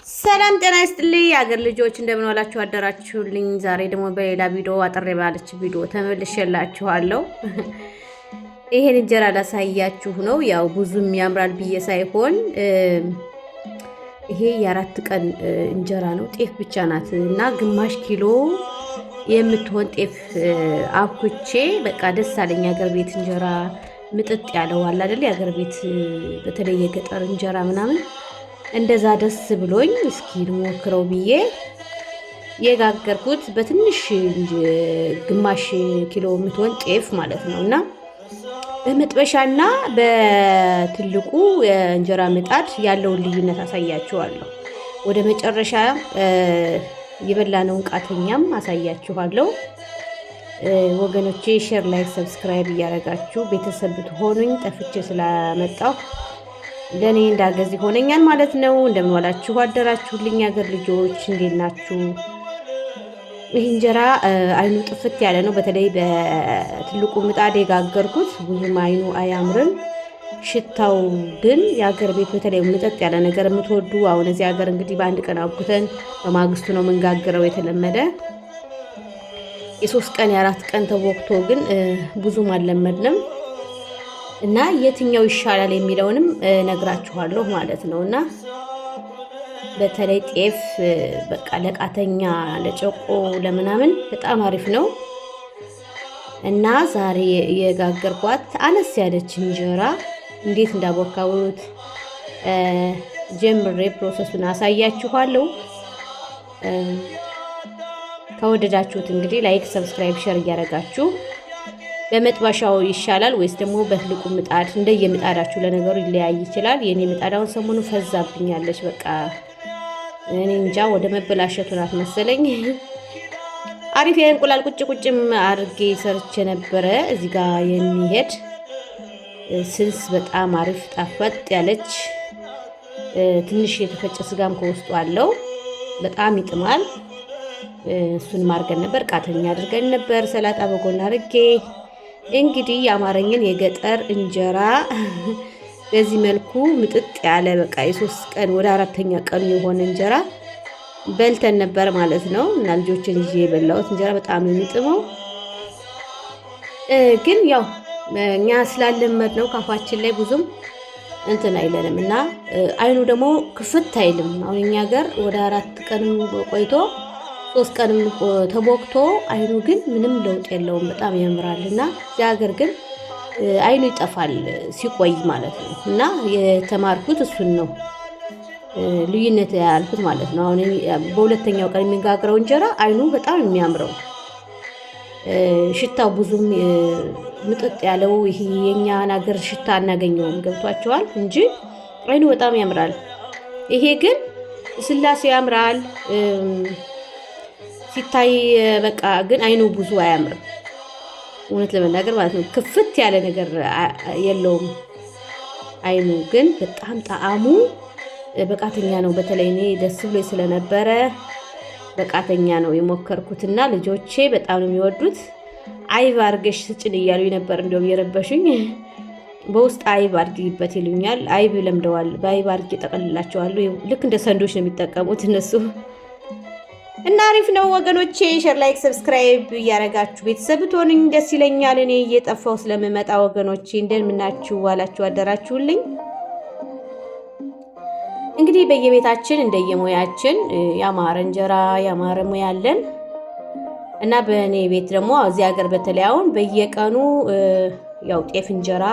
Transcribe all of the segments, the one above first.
ሰላም ጤና ይስጥልኝ የአገር ልጆች እንደምን ዋላችሁ አደራችሁልኝ። ዛሬ ደግሞ በሌላ ቪዲዮ አጠር ባለች ቪዲዮ ተመልሼላችኋለሁ። ይሄን እንጀራ ላሳያችሁ ነው። ያው ብዙም ያምራል ብዬ ሳይሆን ይሄ የአራት ቀን እንጀራ ነው። ጤፍ ብቻ ናት እና ግማሽ ኪሎ የምትሆን ጤፍ አብኩቼ በቃ ደስ አለኝ። የአገር ቤት እንጀራ ምጥጥ ያለው አለ አይደል? የአገር ቤት በተለይ የገጠር እንጀራ ምናምን እንደዛ ደስ ብሎኝ እስኪ ልሞክረው ብዬ የጋገርኩት በትንሽ ግማሽ ኪሎ የምትሆን ጤፍ ማለት ነው። እና በመጥበሻና በትልቁ የእንጀራ ምጣድ ያለውን ልዩነት አሳያችኋለሁ። ወደ መጨረሻ የበላነውን ቃተኛም አሳያችኋለሁ። ወገኖቼ ሼር፣ ላይክ፣ ሰብስክራይብ እያደረጋችሁ ቤተሰብ ብትሆኑኝ ጠፍቼ ስላመጣሁ ለኔ እንዳገዝ ይሆነኛል ማለት ነው። እንደምን ዋላችሁ አደራችሁልኝ አገር ልጆች እንዴት ናችሁ? ይህ እንጀራ አይኑ ጥፍት ያለ ነው። በተለይ በትልቁ ምጣድ የጋገርኩት ብዙም አይኑ አያምርም። ሽታው ግን የአገር ቤት በተለይ ምጠጥ ያለ ነገር የምትወዱ አሁን እዚህ ሀገር እንግዲህ በአንድ ቀን አብኩተን በማግስቱ ነው የምንጋግረው የተለመደ። የ3 ቀን የ4 ቀን ተቦክቶ ግን ብዙም አልለመድንም እና የትኛው ይሻላል የሚለውንም ነግራችኋለሁ ማለት ነው። እና በተለይ ጤፍ በቃ ለቃተኛ ለጨቆ ለምናምን በጣም አሪፍ ነው። እና ዛሬ የጋገርኳት አነስ ያለች እንጀራ እንዴት እንዳቦካሁት ጀምሬ ፕሮሰሱን አሳያችኋለሁ። ከወደዳችሁት እንግዲህ ላይክ፣ ሰብስክራይብ፣ ሼር እያደረጋችሁ በመጥበሻው ይሻላል ወይስ ደግሞ በትልቁ ምጣድ እንደየምጣዳችሁ ለነገሩ ይለያይ ይችላል። የኔ ምጣዳውን ሰሞኑ ፈዛብኛለች። በቃ እኔ እንጃ ወደ መበላሸቱ ናት መሰለኝ። አሪፍ የእንቁላል ቁጭም አድርጌ ሰርቼ ነበረ። እዚህ ጋር የሚሄድ ስልስ በጣም አሪፍ ጣፈጥ ያለች ትንሽ የተፈጨ ስጋም ከውስጡ አለው። በጣም ይጥማል። እሱን አድርገን ነበር። ቃተኛ አድርገን ነበር። ሰላጣ በጎን አድርጌ እንግዲህ የአማረኝን የገጠር እንጀራ በዚህ መልኩ ምጥጥ ያለ በቃ የ3 ቀን ወደ 4ኛ ቀኑ የሆነ እንጀራ በልተን ነበር ማለት ነው። እና ልጆችን ይዤ የበላሁት እንጀራ በጣም የሚጥመው ግን ያው እኛ ስላለመድ ነው ካፋችን ላይ ብዙም እንትን አይለንም እና አይኑ ደግሞ ክፍት አይልም። አሁን እኛ ሀገር ወደ 4 ቀንም ቆይቶ 3 ቀንም ተቦክቶ አይኑ ግን ምንም ለውጥ የለውም። በጣም ያምራል። እና እዚህ ሀገር ግን አይኑ ይጠፋል ሲቆይ ማለት ነው። እና የተማርኩት እሱን ነው ልዩነት ያልኩት ማለት ነው። አሁን በሁለተኛው ቀን የሚጋግረው እንጀራ አይኑ በጣም የሚያምረው ሽታው ብዙም ምጥጥ ያለው ይሄ የኛን ሀገር ሽታ አናገኘውም። ገብቷቸዋል እንጂ አይኑ በጣም ያምራል። ይሄ ግን ስላሴ ያምራል ሲታይ በቃ ግን አይኑ ብዙ አያምርም እውነት ለመናገር ማለት ነው። ክፍት ያለ ነገር የለውም አይኑ ግን በጣም ጣዕሙ በቃተኛ ነው። በተለይ እኔ ደስ ብሎ ስለነበረ በቃተኛ ነው የሞከርኩትና ልጆቼ በጣም ነው የሚወዱት። አይብ አርገሽ ስጭን እያሉ ነበር እንደውም የረበሹኝ። በውስጥ አይብ አርጊበት ይሉኛል። አይብ ለምደዋል። በአይብ አርጌ ጠቀልላቸዋለሁ። ልክ እንደ ሰንዶች ነው የሚጠቀሙት እነሱ። እና አሪፍ ነው ወገኖቼ። ሼር፣ ላይክ፣ ሰብስክራይብ እያደረጋችሁ ቤተሰብ ትሆኑኝ ደስ ይለኛል። እኔ እየጠፋው ስለምመጣ ወገኖቼ እንደምናችሁ ዋላችሁ አደራችሁልኝ። እንግዲህ በየቤታችን እንደየሙያችን ያማረ እንጀራ ያማረ ሙያ አለን እና በእኔ ቤት ደግሞ እዚህ ሀገር በተለይ አሁን በየቀኑ ያው ጤፍ እንጀራ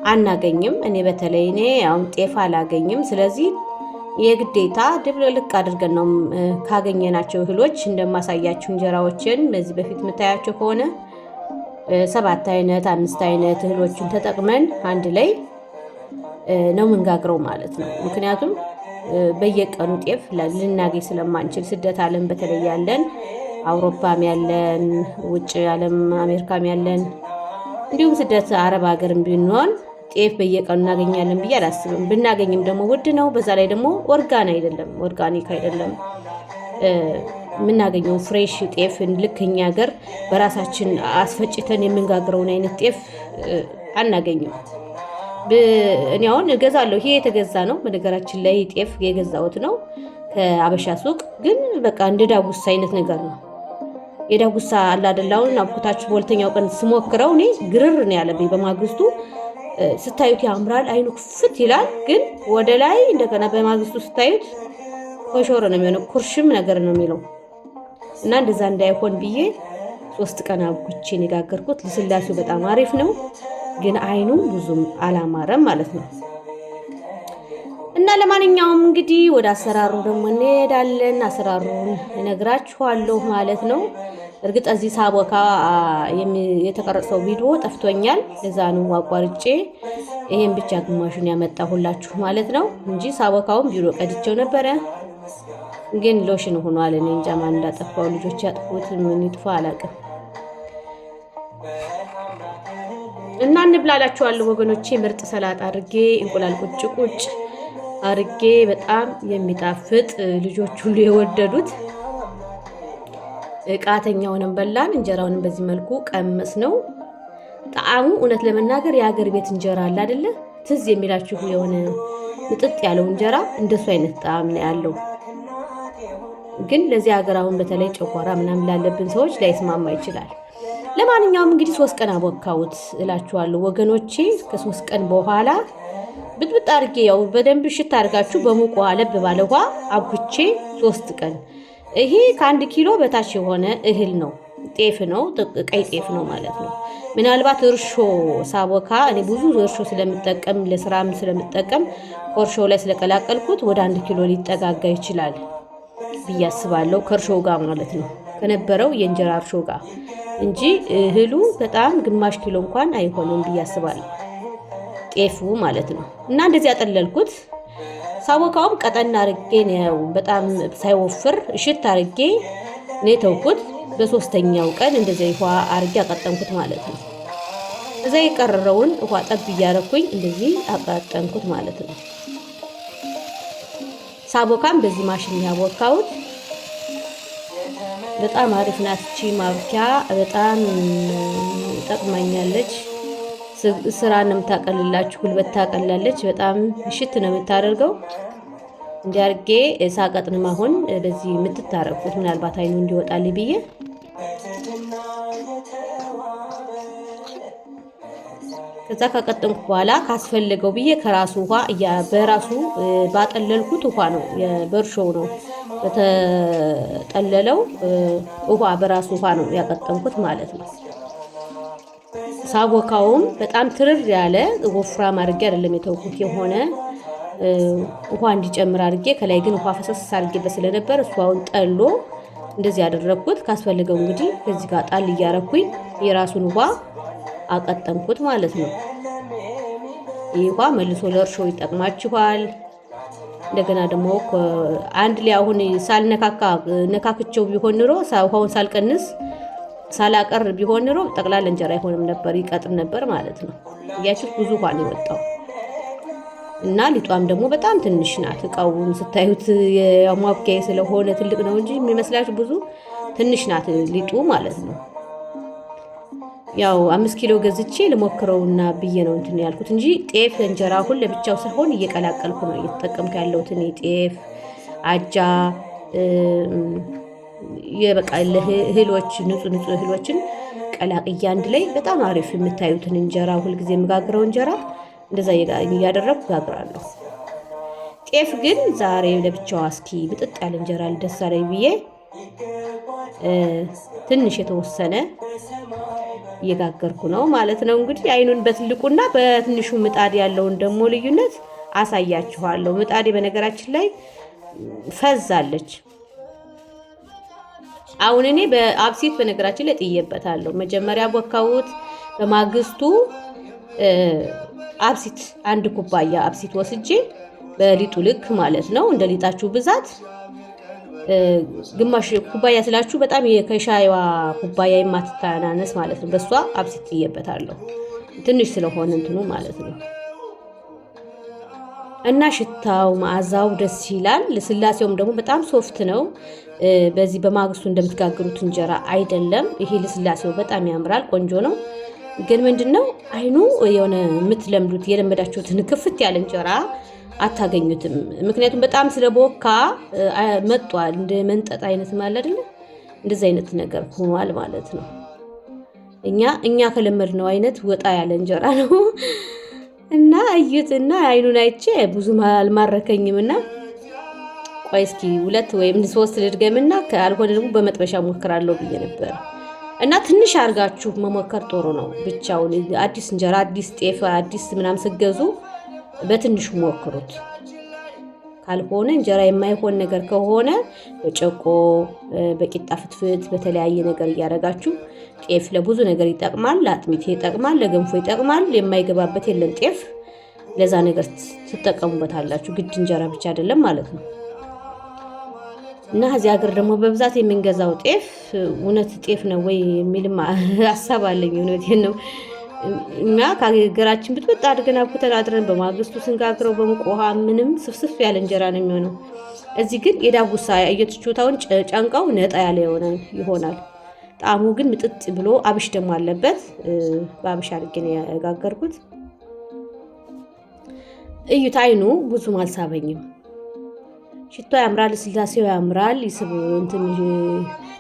አናገኝም። እኔ አሁን ጤፍ አላገኝም። ስለዚህ የግዴታ ድብልቅ አድርገን ነው ካገኘናቸው እህሎች እንደማሳያችሁ እንጀራዎችን በዚህ በፊት የምታያቸው ከሆነ 7 አይነት 5 አይነት እህሎችን ተጠቅመን አንድ ላይ ነው ምንጋግረው ማለት ነው። ምክንያቱም በየቀኑ ጤፍ ልናገኝ ስለማንችል ስደት ዓለም በተለይ ያለን አውሮፓም ያለን ውጭ ዓለም አሜሪካም ያለን እንዲሁም ስደት አረብ ሀገርም ቢሆን ጤፍ በየቀኑ እናገኛለን ብዬ አላስብም። ብናገኝም ደግሞ ውድ ነው። በዛ ላይ ደግሞ ኦርጋኒክ አይደለም የምናገኘው ፍሬሽ ጤፍ። ልክ እኛ ሀገር በራሳችን አስፈጭተን የምንጋግረውን አይነት ጤፍ አናገኝም። እኔ አሁን እገዛለሁ። ይሄ የተገዛ ነው። በነገራችን ላይ ጤፍ የገዛሁት ነው። ከአበሻ ሱቅ ግን በቃ እንደ ዳጉሳ አይነት ነገር ነው። የዳጉሳ አላደላውን አብኩታችሁ በሁለተኛው ቀን ስሞክረው እኔ ግርር ነው ያለብኝ። በማግስቱ ስታዩት ያምራል፣ አይኑ ክፍት ይላል። ግን ወደ ላይ እንደገና በማግስቱ ስታዩት ኮሾሮ ነው የሚሆነው፣ ኩርሽም ነገር ነው የሚለው እና እንደዛ እንዳይሆን ብዬ 3 ቀን አብኩቼ ነጋገርኩት። ልስላሴው በጣም አሪፍ ነው፣ ግን አይኑ ብዙም አላማረም ማለት ነው። እና ለማንኛውም እንግዲህ ወደ አሰራሩ ደግሞ እንሄዳለን። አሰራሩን እነግራችኋለሁ ማለት ነው። እርግጥ እዚህ ሳቦካ የተቀረጸው ቪዲዮ ጠፍቶኛል። ለዛ ነው አቋርጬ ይሄን ብቻ ግማሹን ያመጣሁላችሁ ማለት ነው እንጂ ሳቦካውን ቪዲዮ ቀድቼው ነበረ። ግን ሎሽን ሆኗል። እኔ እንጃ ማን እንዳጠፋው፣ ልጆች ያጥፉት ምን ይጥፋ አላውቅም። እና እንብላላችኋለሁ ወገኖቼ። ምርጥ ሰላጣ አድርጌ እንቁላል ቁጭ ቁጭ አርጌ በጣም የሚጣፍጥ ልጆች ሁሉ የወደዱት ቃተኛውንም በላን፣ እንጀራውንም በዚህ መልኩ ቀመስ ነው። ጣዕሙ እውነት ለመናገር የሀገር ቤት እንጀራ አለ አይደለ? ትዝ የሚላችሁ የሆነ ምጥጥ ያለው እንጀራ እንደሱ አይነት ጣዕም ነው ያለው። ግን ለዚህ ሀገር አሁን በተለይ ጨጓራ ምናምን ላለብን ሰዎች ላይስማማ ይችላል። ለማንኛውም እንግዲህ 3 ቀን አቦካሁት እላችኋለሁ ወገኖቼ። ከ3 ቀን በኋላ ብጥብጥ አድርጌ ያው በደንብ ሽታ አድርጋችሁ በሙቅ ውሃ ለብ ባለ ውሃ አብኩቼ 3 ቀን። ይሄ ከ1 ኪሎ በታች የሆነ እህል ነው፣ ጤፍ ነው፣ ቀይ ጤፍ ነው ማለት ነው። ምናልባት እርሾ ሳቦካ እኔ ብዙ እርሾ ስለምጠቀም ለስራም ስለምጠቀም እርሾው ላይ ስለቀላቀልኩት ወደ 1 ኪሎ ሊጠጋጋ ይችላል ብዬ አስባለሁ። ከእርሾው ጋር ማለት ነው ከነበረው የእንጀራ እርሾ ጋር እንጂ እህሉ በጣም ግማሽ ኪሎ እንኳን አይሆንም ብዬ አስባለሁ፣ ጤፉ ማለት ነው። እና እንደዚህ ያጠለልኩት ሳቦካውም ቀጠን አርጌ ነው፣ በጣም ሳይወፍር እሽት አርጌ ነው የተውኩት። በ3ኛው ቀን እንደዚህ ውሃ አርጌ አቀጠንኩት ማለት ነው። እዛ የቀረረውን ውሃ ጠብ እያረኩኝ እንደዚህ አቀጠንኩት ማለት ነው። ሳቦካም በዚህ ማሽን ያቦካሁት በጣም አሪፍ ናት። እቺ ማብኪያ በጣም ጠቅማኛለች። ስራንም ታቀልላችሁ፣ ጉልበት ታቀላለች። በጣም እሽት ነው የምታደርገው። እንዲያርጌ ሳቀጥንም አሁን በዚህ የምትታረቁት ምናልባት አይኑ እንዲወጣልኝ ብዬ ከዛ ካቀጠንኩ በኋላ ካስፈለገው ብዬ ከራሱ ውሃ በራሱ ባጠለልኩት ውሃ ነው በርሾው ነው በተጠለለው ውሃ በራሱ ውሃ ነው ያቀጠንኩት ማለት ነው። ሳቦካውም በጣም ትርር ያለ ወፍራም አድርጌ አይደለም የተውኩት፣ የሆነ ውሃ እንዲጨምር አድርጌ ከላይ ግን ውሃ ፈሰስ አድርጌ ስለነበር እሷውን ጠሎ እንደዚህ ያደረኩት። ካስፈልገው እንግዲህ ከዚህ ጋር ጣል እያረኩኝ የራሱን ውሃ አቀጠንኩት ማለት ነው። ይህ ውሃ መልሶ ለእርሾ ይጠቅማችኋል። እንደገና ደግሞ አንድ ላይ አሁን ነካክቸው ቢሆን ኑሮ ውሃውን ሳልቀንስ ሳላቀር ቢሆን ኑሮ ጠቅላላ እንጀራ አይሆንም ነበር፣ ይቀጥን ነበር ማለት ነው። እያችሁ ብዙ ውሃ ነው የወጣው እና ሊጧም ደግሞ በጣም ትንሽ ናት። እቃውን ስታዩት የማብኪያ ስለሆነ ትልቅ ነው እንጂ የሚመስላችሁ ብዙ ትንሽ ናት ሊጡ ማለት ነው። ያው 5 ኪሎ ገዝቼ ልሞክረውና ብዬ ነው እንትን ያልኩት እንጂ ጤፍ እንጀራ ሁሉ ለብቻው ሳይሆን እየቀላቀልኩ ነው እየተጠቀምኩ ያለሁት። ጤፍ፣ አጃ፣ የበቃ እህሎች ንጹህ እህሎችን ቀላቅያ አንድ ላይ በጣም አሪፍ የምታዩትን እንጀራ ሁልጊዜ የምጋግረው እንጀራ እንደዛ እያደረኩ ጋግራለሁ። ጤፍ ግን ዛሬ ለብቻው እስኪ ብጥጥ ያለ እንጀራ ልደስ አለኝ ብዬ ትንሽ የተወሰነ እየጋገርኩ ነው ማለት ነው። እንግዲህ አይኑን በትልቁና በትንሹ ምጣድ ያለውን ደግሞ ልዩነት አሳያችኋለሁ። ምጣዴ በነገራችን ላይ ፈዛለች። አሁን እኔ በአብሲት በነገራችን ላይ ጥዬበታለሁ። መጀመሪያ ቦካሁት፣ በማግስቱ አብሲት 1 ኩባያ አብሲት ወስጄ በሊጡ ልክ ማለት ነው እንደ ሊጣችሁ ብዛት ግማሽ ኩባያ ስላችሁ በጣም ከሻይዋ ኩባያ የማትታናነስ ማለት ነው። በሷ አብሲት ጥዬበታለሁ ትንሽ ስለሆነ እንትኑ ማለት ነው። እና ሽታው መዓዛው ደስ ይላል። ልስላሴውም ደግሞ በጣም ሶፍት ነው። በዚህ በማግስቱ እንደምትጋግሩት እንጀራ አይደለም። ይሄ ልስላሴው በጣም ያምራል፣ ቆንጆ ነው። ግን ምንድነው አይኑ የሆነ የምትለምዱት የለመዳችሁትን ክፍት ያለ እንጀራ አታገኙትም። ምክንያቱም በጣም ስለቦካ መጧል። እንደ መንጠጥ አይነት ማለት አይደለ? እንደዚህ አይነት ነገር ሆኗል ማለት ነው። እኛ ከለመድነው አይነት ወጣ ያለ እንጀራ ነው እና እዩትና አይኑን አይቼ ብዙም አልማረከኝም እና ቆይ እስኪ 2 ወይም 3 ልድገምና ካልሆነ ደግሞ በመጥበሻ ሞክራለሁ ብዬ ነበር። እና ትንሽ አድርጋችሁ መሞከር ጥሩ ነው። ብቻውን አዲስ እንጀራ፣ አዲስ ጤፍ፣ አዲስ ምናምን ስገዙ በትንሹ ሞክሩት። ካልሆነ እንጀራ የማይሆን ነገር ከሆነ በጨቆ በቂጣ ፍትፍት በተለያየ ነገር እያደረጋችሁ ጤፍ ለብዙ ነገር ይጠቅማል። ለአጥሚት ይጠቅማል፣ ለገንፎ ይጠቅማል። የማይገባበት የለም ጤፍ። ለዛ ነገር ትጠቀሙበታላችሁ። ግድ እንጀራ ብቻ አይደለም ማለት ነው። እና እዚህ ሀገር ደግሞ በብዛት የምንገዛው ጤፍ እውነት ጤፍ ነው ወይ የሚልም ሀሳብ አለኝ። እውነቴን ነው። እኛ ከሀገራችን ብጥብጥ አድርገን አብኩተን አድረን በማግስቱ ስንጋግረው በሙቅ ውሃ ምንም ስፍስፍ ያለ እንጀራ ነው የሚሆነው። እዚህ ግን የዳጉሳ እየተቹታውን ጫንቃው ነጣ ያለ ይሆናል። ጣዕሙ ግን ምጥጥ ብሎ አብሽ ደግሞ አለበት። በአብሽ አድርጌ ነው ያጋገርኩት። እዩት። አይኑ ብዙም አልሳበኝም። ሽቶ ያምራል፣ ስላሴው ያምራል። ይስብ እንትን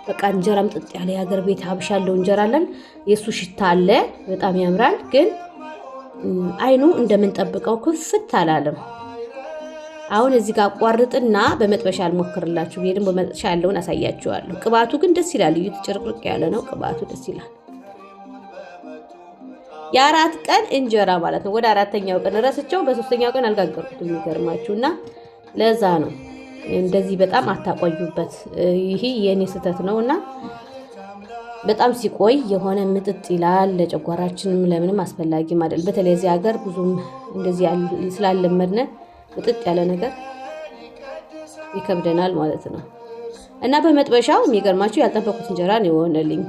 በቃ እንጀራ ምጥጥ ያለ የሀገር ቤት ሀበሻ ያለው እንጀራ አለን። የሱ ሽታ አለ፣ በጣም ያምራል። ግን አይኑ እንደምንጠብቀው ክፍት አላለም። አሁን እዚህ ጋር አቋርጥና በመጥበሻ አልሞክርላችሁ። ይሄ ደግሞ በመጥበሻ ያለውን አሳያችኋለሁ። ቅባቱ ግን ደስ ይላል። እዩ፣ ጭርቅርቅ ያለ ነው ቅባቱ፣ ደስ ይላል። የ4 ቀን እንጀራ ማለት ነው። ወደ 4ኛው ቀን ረስቸው፣ በ3ኛው ቀን አልጋገርኩትም። የሚገርማችሁና ለዛ ነው እንደዚህ በጣም አታቆዩበት። ይሄ የኔ ስህተት ነውና በጣም ሲቆይ የሆነ ምጥጥ ይላል። ለጨጓራችንም ለምንም አስፈላጊ አይደል። በተለይ እዚህ ሀገር ብዙም እንደዚህ ስላለመድነ ምጥጥ ያለ ነገር ይከብደናል ማለት ነው። እና በመጥበሻው የሚገርማችሁ ያልጠበቁት እንጀራ ነው የሆነልኝ።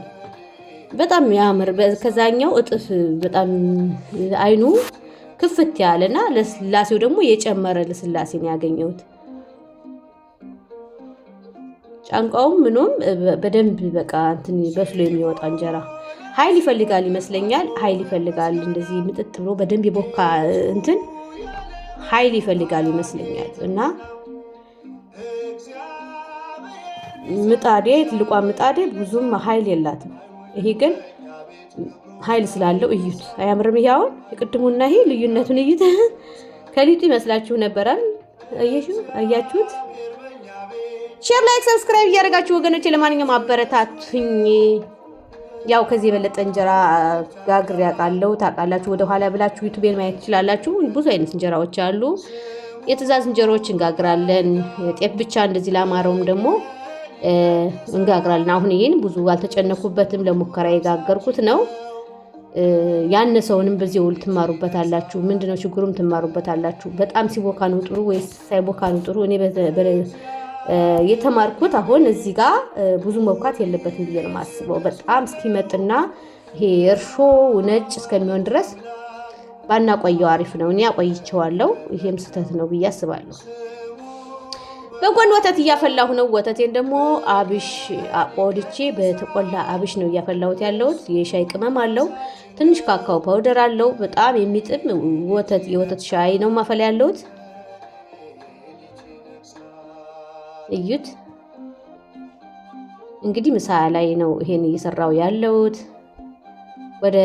በጣም ያምር፣ ከዛኛው እጥፍ በጣም አይኑ ክፍት ያለና ለስላሴው ደግሞ የጨመረ ለስላሴ ነው ያገኘሁት። ጫንቃውም ምኑም በደንብ በቃ እንትን በስሎ የሚወጣ እንጀራ ኃይል ይፈልጋል ይመስለኛል። ኃይል ይፈልጋል እንደዚህ ምጥጥ ብሎ በደንብ የቦካ እንትን ኃይል ይፈልጋል ይመስለኛል። እና ምጣዴ ትልቋ ምጣዴ ብዙም ኃይል የላትም። ይሄ ግን ኃይል ስላለው እዩት። አያምርም? ይሄ አሁን የቅድሙና ይሄ ልዩነቱን እዩት። ከሊጡ ይመስላችሁ ነበራል። አያችሁት? ሼር፣ ላይክ፣ ሰብስክራይብ እያደረጋችሁ ወገኖቼ ለማንኛውም አበረታቱኝ። ያው ከዚህ የበለጠ እንጀራ ጋግሬ ያውቃለሁ። ታውቃላችሁ። ወደ ኋላ ብላችሁ ዩቲዩብን ማየት ትችላላችሁ። ብዙ አይነት እንጀራዎች አሉ። የትእዛዝ እንጀራዎች እንጋግራለን። ጤፍ ብቻ እንደዚህ ላማረውም ደግሞ እንጋግራለን። አሁን ይሄን ብዙ አልተጨነኩበትም። ለሙከራ የጋገርኩት ነው። ያነሰውንም በዚያው ትማሩበታላችሁ። ምንድነው ችግሩም ትማሩበታላችሁ። በጣም ሲቦካ ነው ጥሩ ወይስ ሳይቦካ ነው ጥሩ? እኔ የተማርኩት አሁን እዚህ ጋር ብዙ መብካት የለበትም ብዬ ነው የማስበው። በጣም እስኪመጥና ይሄ እርሾ ነጭ እስከሚሆን ድረስ ባናቆየው አሪፍ ነው። እኔ አቆይቼዋለሁ። ይሄም ስህተት ነው ብዬ አስባለሁ። በጎን ወተት እያፈላሁ ነው። ወተቴን ደግሞ አብሽ አቆልቼ በተቆላ አብሽ ነው እያፈላሁት ያለሁት። የሻይ ቅመም አለው፣ ትንሽ ካካው ፓውደር አለው። በጣም የሚጥም የወተት ሻይ ነው ማፈላ ያለሁት። እዩት እንግዲህ ምሳ ላይ ነው ይሄን እየሰራው ያለሁት። ወደ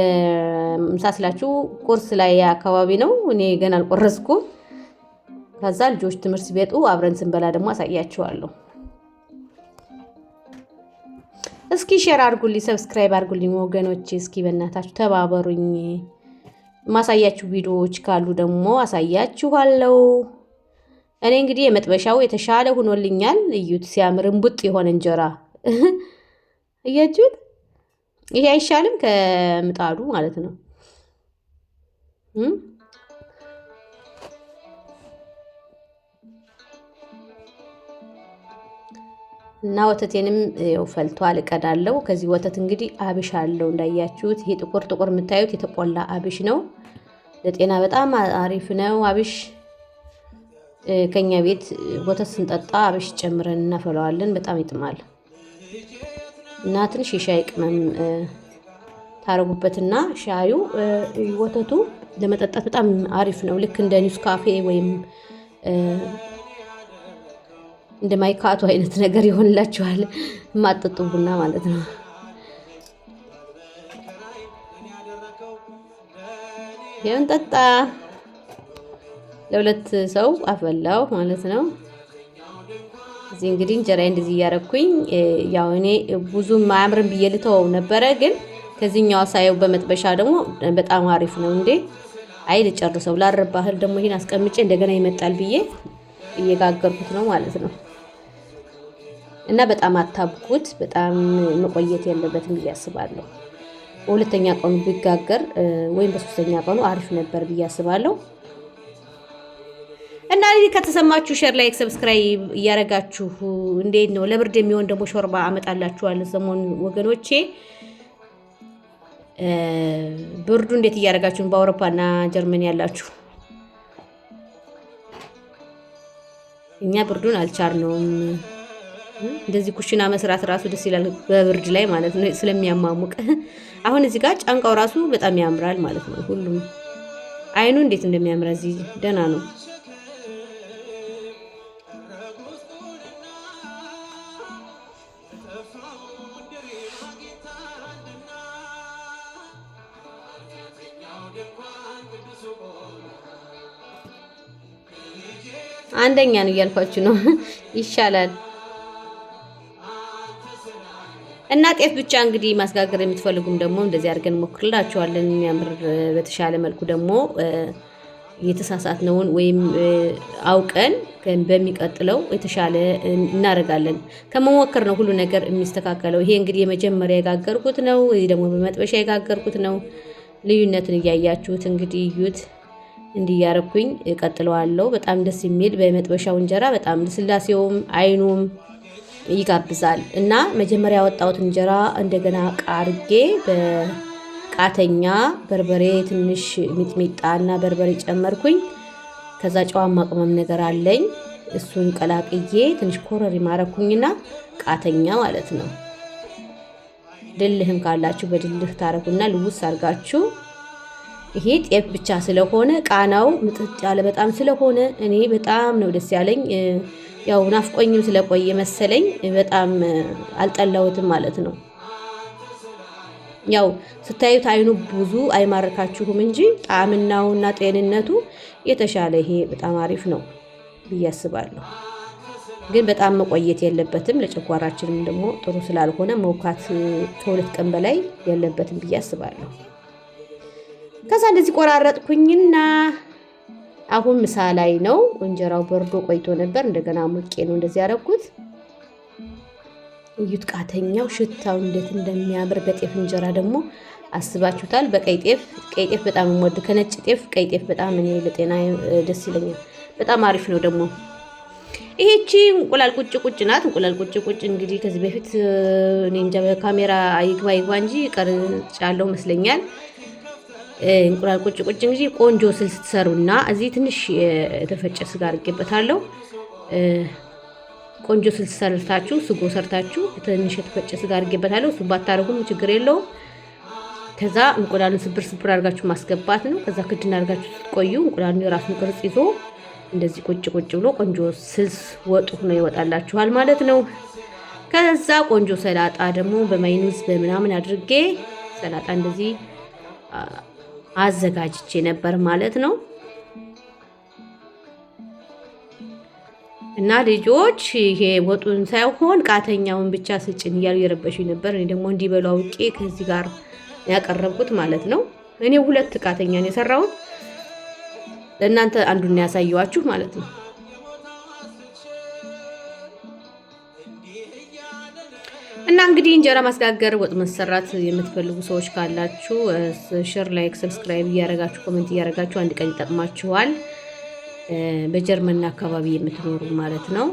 ምሳ ስላችሁ ቁርስ ላይ አካባቢ ነው። እኔ ገና አልቆረስኩም። ከዛ ልጆች ትምህርት ሲወጡ አብረን ስንበላ ደግሞ አሳያችኋለሁ። እስኪ ሼር አድርጉልኝ፣ ሰብስክራይብ አድርጉልኝ ወገኖቼ። እስኪ በእናታችሁ ተባበሩኝ። ማሳያችሁ ቪዲዮዎች ካሉ ደግሞ አሳያችኋለሁ። እኔ እንግዲህ የመጥበሻው የተሻለ ሆኖልኛል። እዩት ሲያምር እንቡጥ የሆነ እንጀራ እያችሁት። ይሄ አይሻልም ከምጣዱ ማለት ነው። እና ወተቴንም ያው ፈልቷል፣ እቀዳለሁ። ከዚህ ወተት እንግዲህ አብሽ አለው እንዳያችሁት። ይሄ ጥቁር ጥቁር የምታዩት የተቆላ አብሽ ነው። ለጤና በጣም አሪፍ ነው አብሽ። ከኛ ቤት ወተት ስንጠጣ አብሽ ጨምረን እናፈላዋለን። በጣም ይጥማል። እና ትንሽ የሻይ ቅመም ታረጉበትና ሻዩ ወተቱ ለመጠጣት በጣም አሪፍ ነው። ልክ እንደ ኒስካፌ ወይም እንደ ማይካቱ አይነት ነገር ይሆንላችኋል። ማጠጡ ቡና ማለት ነው። ይሄን ጠጣ። ለሁለት ሰው አፈላው ማለት ነው። እዚህ እንግዲህ እንጀራ እንደዚህ እያረኩኝ ያው እኔ ብዙም አያምርም ብዬ ልተወው ነበረ፣ ግን ከዚህኛው ሳየው በመጥበሻ ደግሞ በጣም አሪፍ ነው። እንዴ አይል ጨርሰው ላረባህል ደግሞ ይሄን አስቀምጬ እንደገና ይመጣል ብዬ እየጋገርኩት ነው ማለት ነው። እና በጣም አታብቁት፣ በጣም መቆየት የለበትም ብዬ አስባለሁ። በሁለተኛ ቀኑ ቢጋገር ወይም በሶስተኛ ቀኑ አሪፍ ነበር ብዬ አስባለሁ። እና ከተሰማችሁ ሼር፣ ላይክ፣ ሰብስክራይብ እያረጋችሁ እንዴት ነው ለብርድ የሚሆን ደግሞ ሾርባ አመጣላችኋለሁ ሰሞኑን ወገኖቼ። ብርዱ እንዴት እያረጋችሁ በአውሮፓና ጀርመን ያላችሁ? እኛ ብርዱን አልቻልነውም። እንደዚህ ኩሽና መስራት ራሱ ደስ ይላል በብርድ ላይ ማለት ነው ስለሚያማሙቅ። አሁን እዚህ ጋር ጫንቃው ራሱ በጣም ያምራል ማለት ነው። ሁሉም አይኑ እንዴት እንደሚያምር እዚህ ደህና ነው። አንደኛ ነው እያልኳችሁ ነው። ይሻላል። እና ጤፍ ብቻ እንግዲህ ማስጋገር የምትፈልጉም ደግሞ እንደዚህ አድርገን ሞክርላችኋለን። የሚያምር በተሻለ መልኩ ደግሞ የተሳሳትነውን ወይም አውቀን በሚቀጥለው የተሻለ እናደርጋለን። ከመሞከር ነው ሁሉ ነገር የሚስተካከለው። ይሄ እንግዲህ የመጀመሪያ የጋገርኩት ነው። ይሄ ደግሞ በመጥበሻ የጋገርኩት ነው። ልዩነትን እያያችሁት እንግዲህ እዩት። እንዲያረኩኝ እቀጥለዋለሁ። በጣም ደስ የሚል በመጥበሻው እንጀራ በጣም ልስላሴውም አይኑም ይጋብዛል። እና መጀመሪያ ያወጣሁት እንጀራ እንደገና ቃርጌ በቃተኛ በርበሬ ትንሽ ሚጥሚጣና በርበሬ ጨመርኩኝ። ከዛ ጨዋማ ቅመም ነገር አለኝ እሱን ቀላቅዬ ትንሽ ኮረሪማ አረኩኝና ቃተኛ ማለት ነው። ድልህም ካላችሁ በድልህ ታረጉና ልውስ አርጋችሁ ይሄ ጤፍ ብቻ ስለሆነ ቃናው ምጥጥ ያለ በጣም ስለሆነ እኔ በጣም ነው ደስ ያለኝ። ያው ናፍቆኝም ስለቆየ መሰለኝ በጣም አልጠላሁትም ማለት ነው። ያው ስታዩት አይኑ ብዙ አይማርካችሁም እንጂ ጣዕምናውና ጤንነቱ የተሻለ ይሄ በጣም አሪፍ ነው ብዬ አስባለሁ። ግን በጣም መቆየት የለበትም። ለጨጓራችንም ደግሞ ጥሩ ስላልሆነ መውካት ከሁለት ቀን በላይ የለበትም ብዬ አስባለሁ። ከዛ እንደዚህ ቆራረጥኩኝና አሁን ምሳ ላይ ነው። እንጀራው በርዶ ቆይቶ ነበር። እንደገና ሙቄ ነው እንደዚህ ያደረኩት። እዩት ቃተኛው ሽታው እንዴት እንደሚያምር በጤፍ እንጀራ ደግሞ አስባችሁታል። በቀይ ጤፍ ቀይ ጤፍ በጣም የምወድ ከነጭ ጤፍ ቀይ ጤፍ በጣም እኔ ለጤና ደስ ይለኛል። በጣም አሪፍ ነው ደግሞ። ይሄቺ እንቁላል ቁጭ ቁጭ ናት። እንቁላል ቁጭ ቁጭ እንግዲህ ከዚህ በፊት እኔ እንጃ በካሜራ ይግባ እንጂ ቀርጫለሁ መስለኛል። እንቁላል ቁጭ ቁጭ እንግዲህ ቆንጆ ስልስ ትሰሩና እዚህ ትንሽ የተፈጨ ስጋ አድርጌበታለሁ። ቆንጆ ስልስ ሰርታችሁ ስጎ ሰርታችሁ ትንሽ የተፈጨ ስጋ አድርጌበታለሁ። እሱ ባታረጉም ችግር የለውም። ከዛ እንቁላሉን ስብር ስብር አድርጋችሁ ማስገባት ነው። ከዛ ክድና አድርጋችሁ ስትቆዩ እንቁላሉን የራሱን ቅርጽ ይዞ እንደዚህ ቁጭ ቁጭ ብሎ ቆንጆ ስልስ ወጡ ነው ይወጣላችኋል ማለት ነው። ከዛ ቆንጆ ሰላጣ ደግሞ በማይኑስ በምናምን አድርጌ ሰላጣ እንደዚህ አዘጋጅቼ ነበር ማለት ነው። እና ልጆች ይሄ ወጡን ሳይሆን ቃተኛውን ብቻ ስጭን እያሉ የረበሹኝ ነበር። እኔ ደግሞ እንዲበሉ አውቄ ከዚህ ጋር ያቀረብኩት ማለት ነው። እኔ ሁለት ቃተኛ ነው የሰራሁት፣ ለእናንተ አንዱን ያሳየዋችሁ ማለት ነው። እና እንግዲህ እንጀራ ማስጋገር ወጥ መሰራት የምትፈልጉ ሰዎች ካላችሁ ሼር፣ ላይክ፣ ሰብስክራይብ እያረጋችሁ ኮሜንት እያረጋችሁ አንድ ቀን ይጠቅማችኋል። በጀርመን አካባቢ የምትኖሩ ማለት ነው።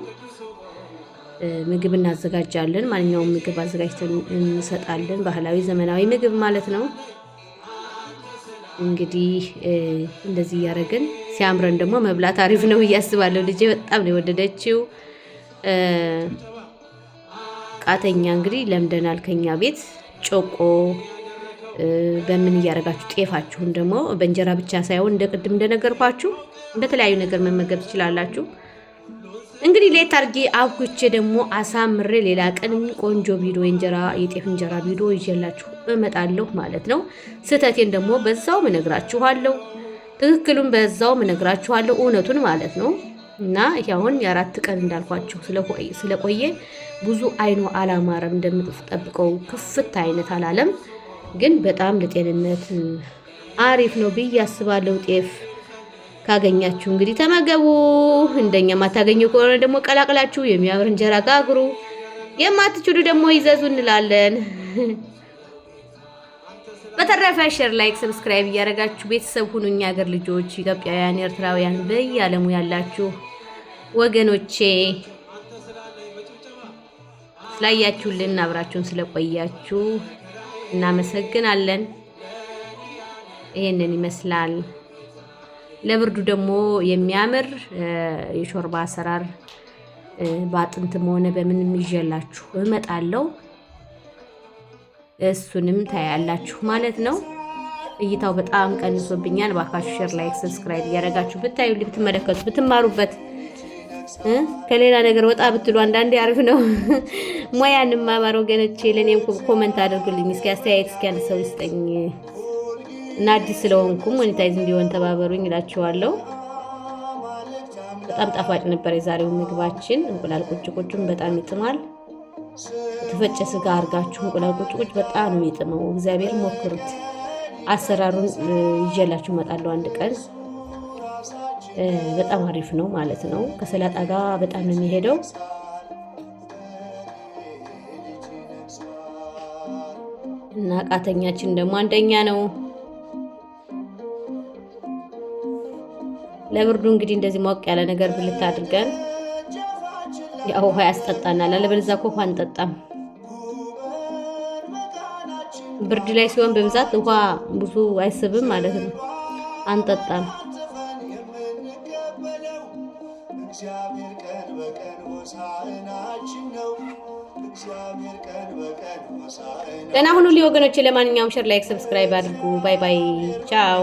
ምግብ እናዘጋጃለን። ማንኛውም ምግብ አዘጋጅተን እንሰጣለን። ባህላዊ ዘመናዊ ምግብ ማለት ነው። እንግዲህ እንደዚህ እያደረግን ሲያምረን ደግሞ መብላት አሪፍ ነው እያስባለሁ። ልጄ በጣም ነው የወደደችው። ቃተኛ እንግዲህ ለምደናል ከኛ ቤት። ጮቆ በምን እያደረጋችሁ ጤፋችሁን ደግሞ በእንጀራ ብቻ ሳይሆን እንደ ቅድም እንደነገርኳችሁ በተለያዩ ነገር መመገብ ትችላላችሁ። እንግዲህ ሌት አድርጌ አብኩቼ ደግሞ አሳምሬ ሌላ ቀን ቆንጆ ቪዲዮ የጤፍ እንጀራ ቪዲዮ ይዤላችሁ እመጣለሁ ማለት ነው። ስህተቴን ደግሞ በዛው እነግራችኋለሁ፣ ትክክሉን በዛው እነግራችኋለሁ፣ እውነቱን ማለት ነው። እና አሁን የ4 ቀን እንዳልኳችሁ ስለቆየ ብዙ አይኑ አላማረም፣ እንደምትጠብቀው ክፍት አይነት አላለም። ግን በጣም ለጤንነት አሪፍ ነው ብዬ አስባለሁ። ጤፍ ካገኛችሁ እንግዲህ ተመገቡ። እንደኛ ማታገኙ ከሆነ ደግሞ ቀላቅላችሁ የሚያምር እንጀራ ጋግሩ። የማትችሉ ደግሞ ይዘዙ እንላለን። በተረፈ ሼር፣ ላይክ፣ ሰብስክራይብ እያደረጋችሁ ቤተሰብ ሁኑ። እኛ ሀገር ልጆች ኢትዮጵያውያን፣ ኤርትራውያን በየዓለሙ ያላችሁ ወገኖቼ ስላያችሁልን አብራችሁን ስለቆያችሁ እናመሰግናለን። ይሄንን ይመስላል። ለብርዱ ደግሞ የሚያምር የሾርባ አሰራር በአጥንትም ሆነ በምንም ይዤላችሁ እመጣለሁ። እሱንም ታያላችሁ ማለት ነው። እይታው በጣም ቀንሶብኛል። ባካችሁ ሼር፣ ላይክ፣ ሰብስክራይብ እያደረጋችሁ ብታዩ፣ ብትመለከቱ፣ ብትማሩበት ከሌላ ነገር ወጣ ብትሉ አንዳንዴ አሪፍ ነው። ሙያን ማማር ወገኖቼ ለኔም ኮሜንት አድርጉልኝ። እስኪ አስተያየት እስኪ አንድ ሰው ይስጠኝ እና አዲስ ስለሆንኩም ሞኔታይዝ እንዲሆን ተባበሩኝ እላችኋለሁ። በጣም ጣፋጭ ነበር የዛሬው ምግባችን። እንቁላል ቁጭቁጭም በጣም ይጥማል። የተፈጨ ስጋ አርጋችሁ እንቁላል ቁጭቁጭ በጣም ነው የሚጥመው። እግዚአብሔር ሞክሩት። አሰራሩን ይዤላችሁ እመጣለሁ አንድ ቀን። በጣም አሪፍ ነው ማለት ነው። ከሰላጣ ጋር በጣም ነው የሚሄደው። እና ቃተኛችን ደግሞ አንደኛ ነው። ለብርዱ እንግዲህ እንደዚህ ሞቅ ያለ ነገር ብልት አድርገን ያው ውሃ ያስጠጣናል። አለበለዚያ እኮ ውሃ አንጠጣም። ብርድ ላይ ሲሆን በብዛት ውሃ ብዙ አይስብም ማለት ነው፣ አንጠጣም። ደህና ሁኑ ወገኖቼ። ለማንኛውም ሼር፣ ላይክ፣ ሰብስክራይብ አድርጉ። ባይ ባይ፣ ቻው።